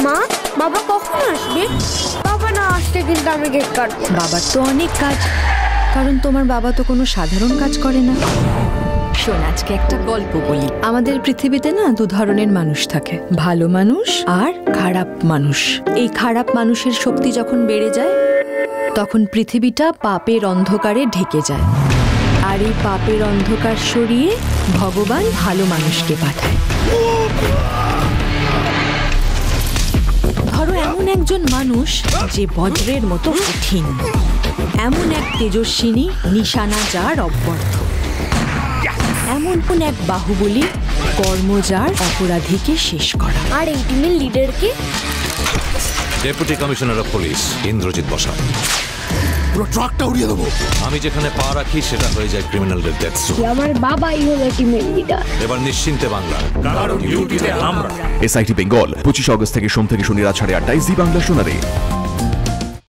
মা, বাবা কখন আসবে? বাবা না আসতে কিন্তু আমি কেক কাটবো। বাবার তো অনেক কাজ, কারণ তোমার বাবা তো কোনো সাধারণ কাজ করে না। শোন, আজকে একটা গল্প বলি। আমাদের পৃথিবীতে না দু ধরনের মানুষ থাকে, ভালো মানুষ আর খারাপ মানুষ। এই খারাপ মানুষের শক্তি যখন বেড়ে যায় তখন পৃথিবীটা পাপের অন্ধকারে ঢেকে যায়, আর এই পাপের অন্ধকার সরিয়ে ভগবান ভালো মানুষকে পাঠায়। ধরো এমন একজন মানুষ যে বজ্রের মতো কঠিন, এমন এক তেজস্বিনী নিশানা যার অব্যর্থ, এমন কোন এক বাহুবলী কর্ম যার অপরাধীকে শেষ করা। আর এই টিমের leader K? Deputy commissioner of police Indrajit Basak. পুরো ট্রাকটা উড়িয়ে দেবো। আমি যেখানে পা রাখি সেটা হয়ে যায় ক্রিমিনালদের ডেথ জোন। আমার বাবাই হলো টিমের লিডার। এবার নিশ্চিন্তে বাংলা, কারণ ডিউটিতে আমরা। এসআইটি বেঙ্গল 25 আগস্ট থেকে সোম থেকে শনি রাত 8:30 জি বাংলা শোনারে।